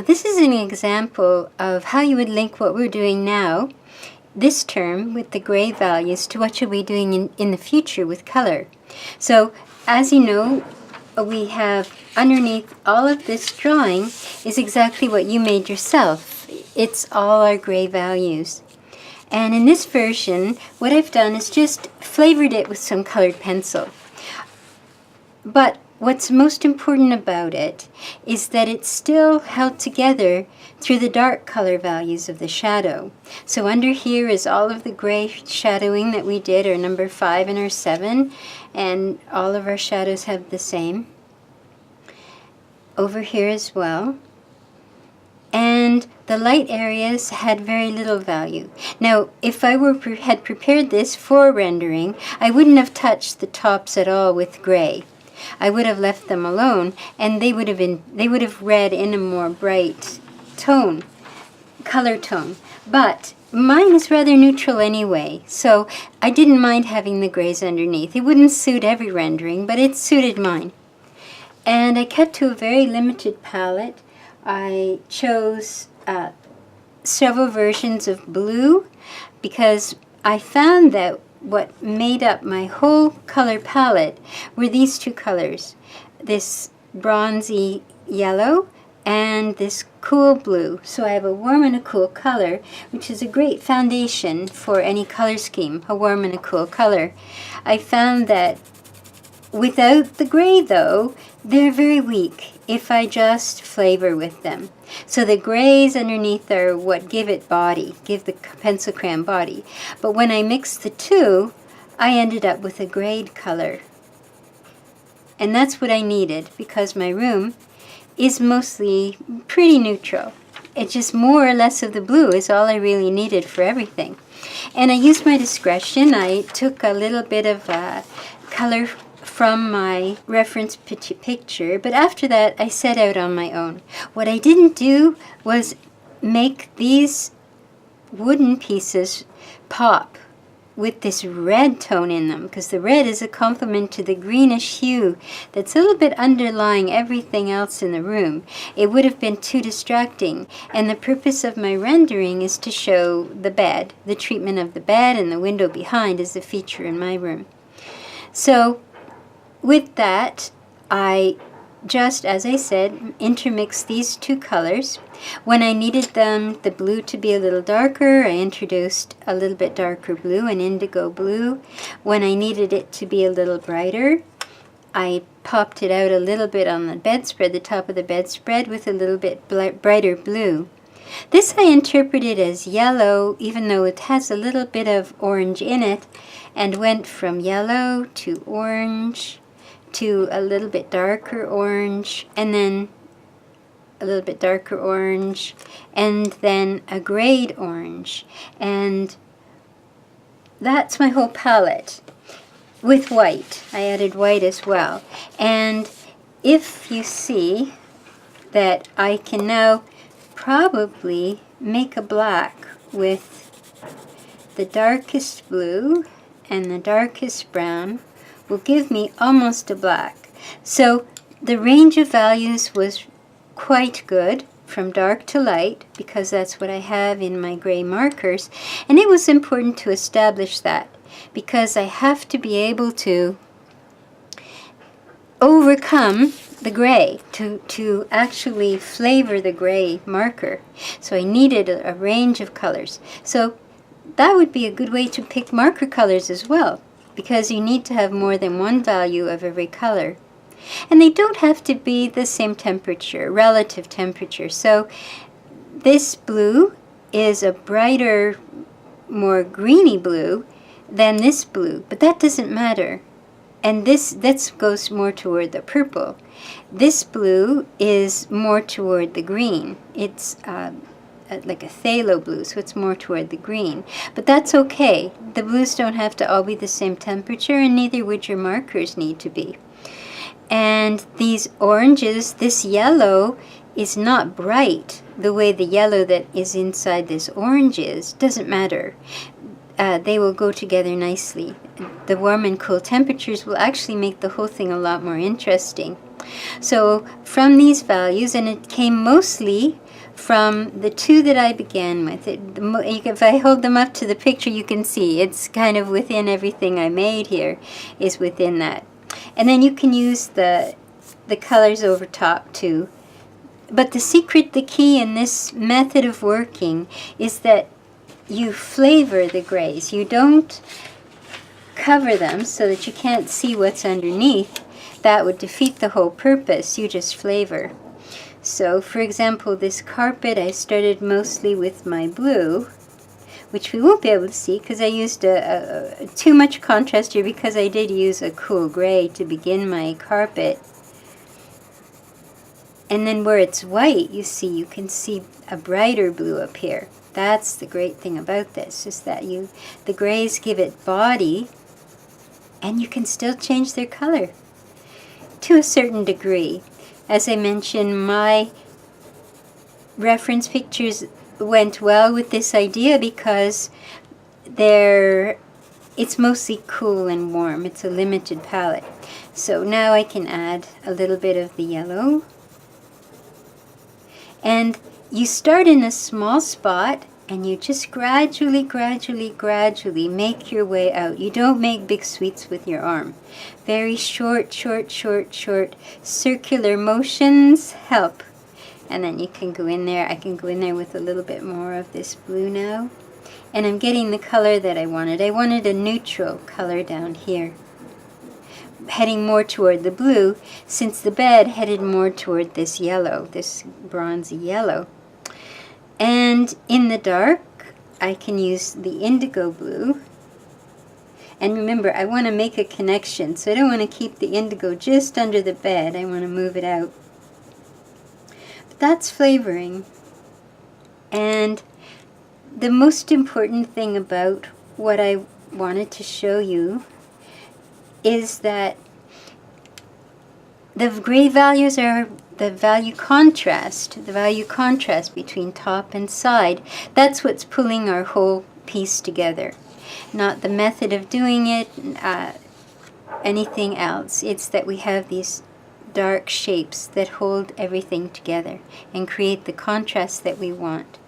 this is an example of how you would link what we're doing now, this term with the gray values, to what you'll be doing in the future with color. So, as you know, we have underneath all of this drawing is exactly what you made yourself. It's all our gray values. And in this version, what I've done is just flavored it with some colored pencil. But what's most important about it is that it's still held together through the dark color values of the shadow. So under here is all of the gray shadowing that we did, our number 5 and our 7, and all of our shadows have the same. Over here as well. And the light areas had very little value. Now, if I had prepared this for rendering, I wouldn't have touched the tops at all with gray. I would have left them alone, and they would have read in a more bright tone, color tone. But mine is rather neutral anyway, so I didn't mind having the grays underneath. It wouldn't suit every rendering, but it suited mine. And I kept to a very limited palette. I chose several versions of blue because I found that what made up my whole color palette were these two colors, this bronzy yellow and this cool blue. So I have a warm and a cool color, which is a great foundation for any color scheme, a warm and a cool color. I found that without the gray, though, they're very weak if I just flavor with them. So the grays underneath are what give it body, give the pencil crayon body. But when I mixed the two, I ended up with a grayed color. And that's what I needed because my room is mostly pretty neutral. It's just more or less of the blue is all I really needed for everything. And I used my discretion. I took a little bit of color from my reference picture, but after that I set out on my own. What I didn't do was make these wooden pieces pop with this red tone in them, because the red is a complement to the greenish hue that's a little bit underlying everything else in the room. It would have been too distracting, and the purpose of my rendering is to show the bed. The treatment of the bed and the window behind is a feature in my room. So with that, I just, as I said, intermixed these two colors. When I needed the blue to be a little darker, I introduced a little bit darker blue, an indigo blue. When I needed it to be a little brighter, I popped it out a little bit on the bedspread, the top of the bedspread, with a little bit brighter blue. This I interpreted as yellow, even though it has a little bit of orange in it, and went from yellow to orange to a little bit darker orange, and then a little bit darker orange, and then a grayed orange. And that's my whole palette with white. I added white as well. And if you see that I can now probably make a black with the darkest blue and the darkest brown, will give me almost a black. So the range of values was quite good, from dark to light, because that's what I have in my gray markers. And it was important to establish that, because I have to be able to overcome the gray, to actually flavor the gray marker. So I needed a range of colors. So that would be a good way to pick marker colors as well, because you need to have more than one value of every color. And they don't have to be the same temperature, relative temperature. So this blue is a brighter, more greeny blue than this blue, but that doesn't matter. And this goes more toward the purple. This blue is more toward the green. It's like a phthalo blue, so it's more toward the green. But that's okay. The blues don't have to all be the same temperature, and neither would your markers need to be. And these oranges, this yellow is not bright the way the yellow that is inside this orange is. Doesn't matter. They will go together nicely. The warm and cool temperatures will actually make the whole thing a lot more interesting. So from these values, and it came mostly from the two that I began with. If I hold them up to the picture, you can see it's kind of within everything I made here is within that. And then you can use the colors over top too. But the secret, the key in this method of working is that you flavor the grays. You don't cover them so that you can't see what's underneath. That would defeat the whole purpose. You just flavor. So, for example, this carpet, I started mostly with my blue, which we won't be able to see because I used too much contrast here because I did use a cool gray to begin my carpet. And then where it's white, you can see a brighter blue up here. That's the great thing about this, is that the grays give it body, and you can still change their color to a certain degree. As I mentioned, my reference pictures went well with this idea because it's mostly cool and warm. It's a limited palette. So now I can add a little bit of the yellow. And you start in a small spot and you just gradually make your way out. You don't make big sweeps with your arm. Very short circular motions help. And then you can go in there. I can go in there with a little bit more of this blue now. And I'm getting the color that I wanted. I wanted a neutral color down here, heading more toward the blue, since the bed headed more toward this yellow, this bronzy yellow. And in the dark, I can use the indigo blue. And remember, I want to make a connection, so I don't want to keep the indigo just under the bed. I want to move it out. But that's flavoring. And the most important thing about what I wanted to show you is that the gray values are the value contrast between top and side. That's what's pulling our whole piece together. Not the method of doing it, anything else. It's that we have these dark shapes that hold everything together and create the contrast that we want.